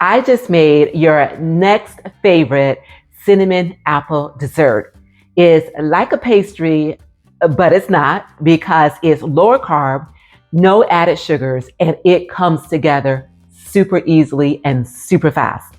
I just made your next favorite cinnamon apple dessert. It's like a pastry, but it's not because it's lower carb, no added sugars, and it comes together super easily and super fast.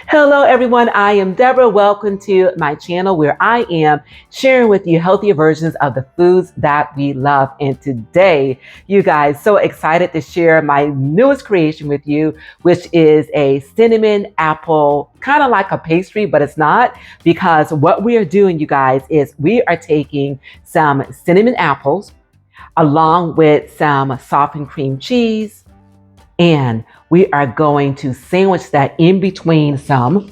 Hello everyone, I am Deborah. Welcome to my channel where I am sharing with you healthier versions of the foods that we love. And today, you guys, so excited to share my newest creation with you, which is a cinnamon apple, kind of like a pastry, but it's not, because what we are doing, you guys, is we are taking some cinnamon apples along with some softened cream cheese, and we are going to sandwich that in between some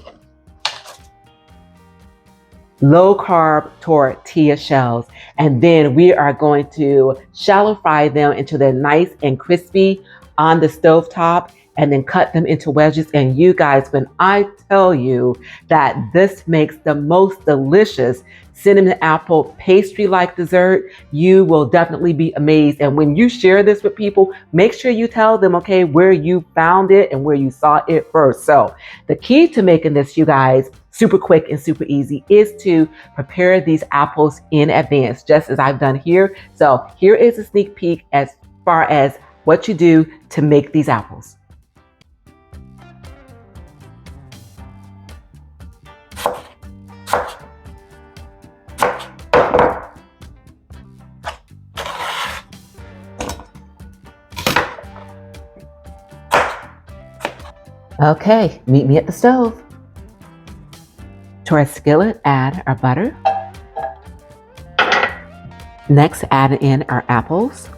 low-carb tortilla shells. And then we are going to shallow fry them until they're nice and crispy on the stovetop, and then cut them into wedges. And you guys, when I tell you that this makes the most delicious cinnamon apple pastry-like dessert, you will definitely be amazed. And when you share this with people, make sure you tell them, okay, where you found it and where you saw it first. So the key to making this, you guys, super quick and super easy, is to prepare these apples in advance, just as I've done here. So here is a sneak peek as far as what you do to make these apples. Okay, meet me at the stove. To our skillet, add our butter. Next, add in our apples.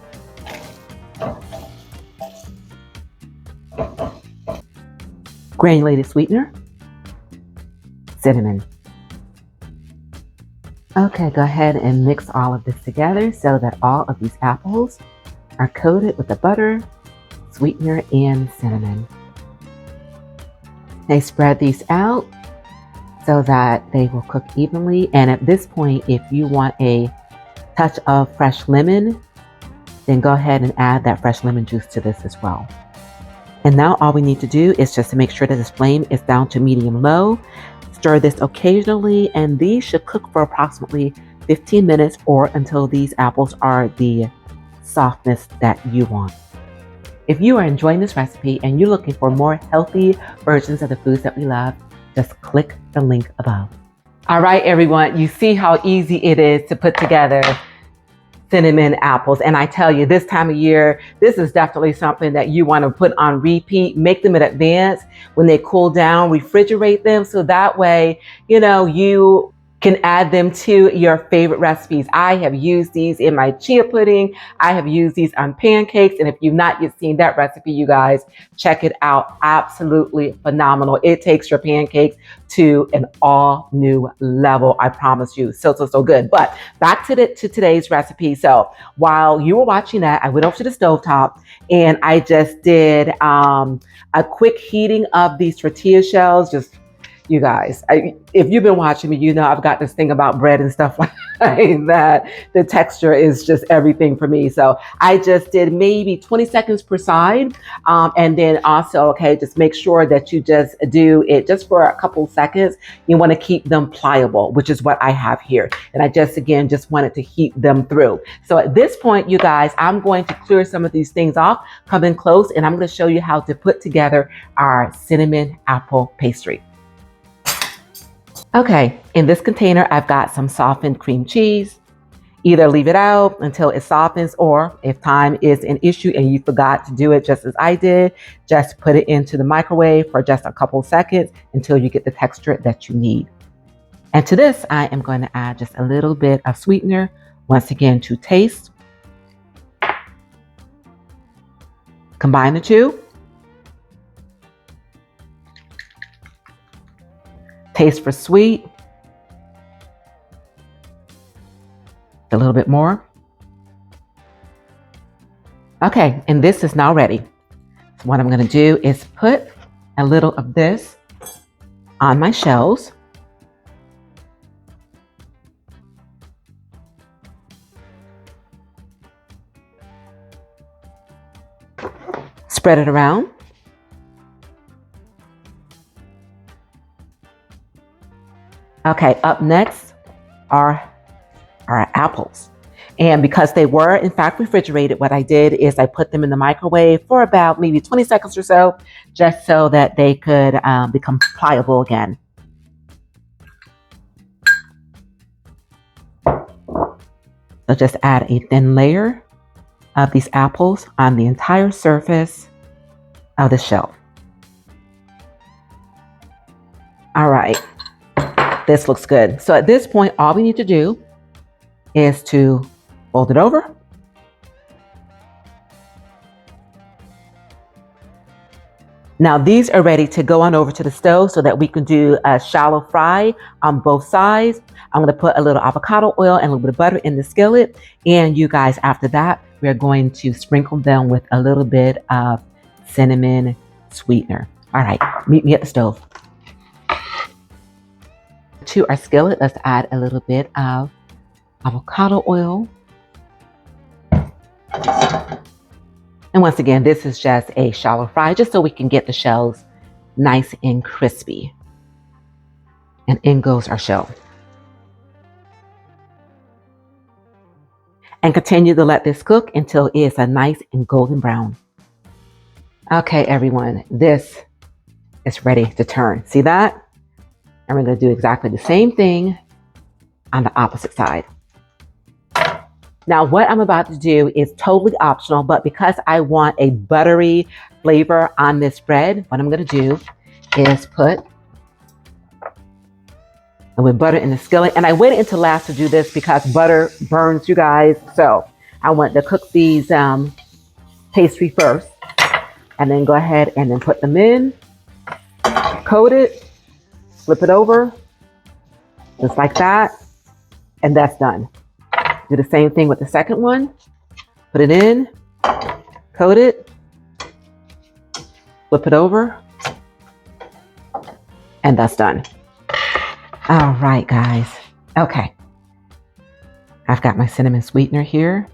Granulated sweetener. Cinnamon. Okay, go ahead and mix all of this together so that all of these apples are coated with the butter, sweetener, and cinnamon. They spread these out so that they will cook evenly. And at this point, if you want a touch of fresh lemon, then go ahead and add that fresh lemon juice to this as well. And now all we need to do is just to make sure that this flame is down to medium-low. Stir this occasionally, and these should cook for approximately 15 minutes or until these apples are the softness that you want. If you are enjoying this recipe and you're looking for more healthy versions of the foods that we love, just click the link above. All right, everyone, you see how easy it is to put together cinnamon apples. And I tell you, this time of year, this is definitely something that you want to put on repeat. Make them in advance. When they cool down, refrigerate them so that way, you can add them to your favorite recipes. I have used these in my chia pudding. I have used these on pancakes. And if you've not yet seen that recipe, you guys, check it out. Absolutely phenomenal. It takes your pancakes to an all new level. I promise you. So good. But back to today's recipe. So while you were watching that, I went over to the stovetop and I just did a quick heating of these tortilla shells. Just, you guys, if you've been watching me, you know I've got this thing about bread and stuff like that. The texture is just everything for me. So I just did maybe 20 seconds per side. And then also, okay, just make sure that you just do it just for a couple seconds. You want to keep them pliable, which is what I have here. And I just wanted to heat them through. So at this point, you guys, I'm going to clear some of these things off, come in close, and I'm going to show you how to put together our cinnamon apple pastry. Okay, in this container, I've got some softened cream cheese. Either leave it out until it softens, or if time is an issue and you forgot to do it just as I did, just put it into the microwave for just a couple seconds until you get the texture that you need. And to this, I am going to add just a little bit of sweetener, once again to taste. Combine the two. Taste for sweet. A little bit more. Okay, and this is now ready. So what I'm going to do is put a little of this on my shells. Spread it around. Okay, up next are our apples. And because they were in fact refrigerated, what I did is I put them in the microwave for about maybe 20 seconds or so, just so that they could become pliable again. So just add a thin layer of these apples on the entire surface of the shell. All right, this looks good. So at this point, all we need to do is to fold it over. Now these are ready to go on over to the stove so that we can do a shallow fry on both sides. I'm going to put a little avocado oil and a little bit of butter in the skillet. And you guys, after that, we're going to sprinkle them with a little bit of cinnamon sweetener. All right, meet me at the stove. To our skillet, let's add a little bit of avocado oil. And once again, this is just a shallow fry, just so we can get the shells nice and crispy. And in goes our shell. And continue to let this cook until it's a nice and golden brown. Okay, everyone, this is ready to turn. See that? And we're going to do exactly the same thing on the opposite side. Now, what I'm about to do is totally optional, but because I want a buttery flavor on this bread, what I'm going to do is put with butter in the skillet. And I waited until last to do this because butter burns, you guys. So I want to cook these pastry first and then go ahead and then put them in, coat it, flip it over, just like that. And that's done. Do the same thing with the second one. Put it in, coat it, flip it over, and that's done. All right, guys. Okay. I've got my cinnamon sweetener here.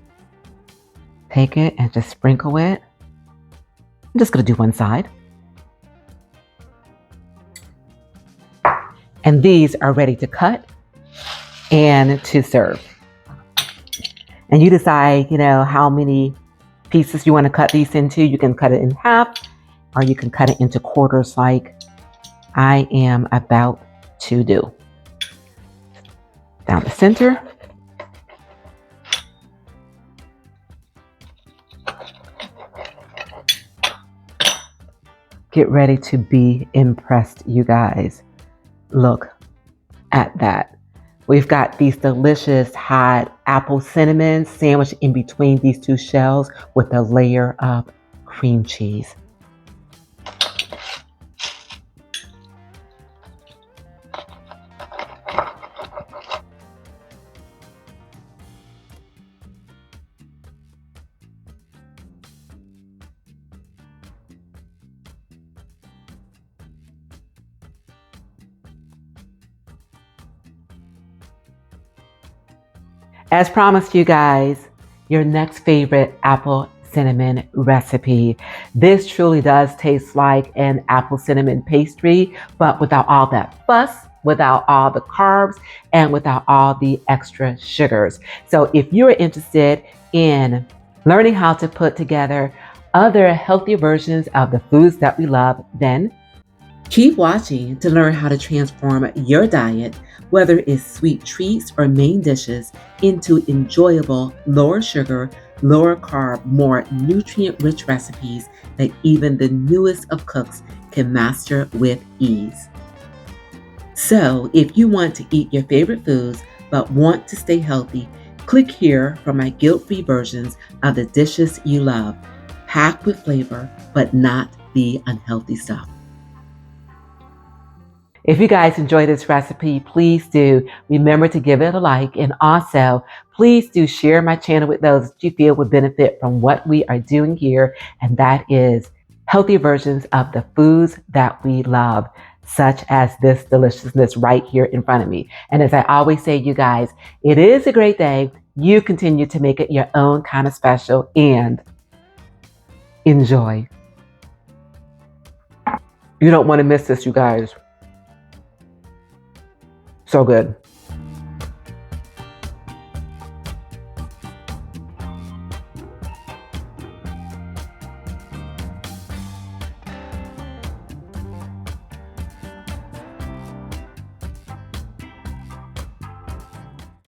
Take it and just sprinkle it. I'm just going to do one side. And these are ready to cut and to serve. And you decide, how many pieces you want to cut these into. You can cut it in half, or you can cut it into quarters like I am about to do. Down the center. Get ready to be impressed, you guys. Look at that. We've got these delicious hot apple cinnamon sandwiched in between these two shells with a layer of cream cheese. As promised, you guys, your next favorite apple cinnamon recipe. This truly does taste like an apple cinnamon pastry, but without all that fuss, without all the carbs, and without all the extra sugars. So if you're interested in learning how to put together other healthy versions of the foods that we love, then keep watching to learn how to transform your diet, whether it's sweet treats or main dishes, into enjoyable, lower sugar, lower carb, more nutrient-rich recipes that even the newest of cooks can master with ease. So if you want to eat your favorite foods but want to stay healthy, click here for my guilt-free versions of the dishes you love, packed with flavor but not the unhealthy stuff. If you guys enjoy this recipe, please do remember to give it a like, and also please do share my channel with those that you feel would benefit from what we are doing here, and that is healthy versions of the foods that we love, such as this deliciousness right here in front of me. And as I always say, you guys, it is a great day. You continue to make it your own kind of special and enjoy. You don't want to miss this, you guys. So good.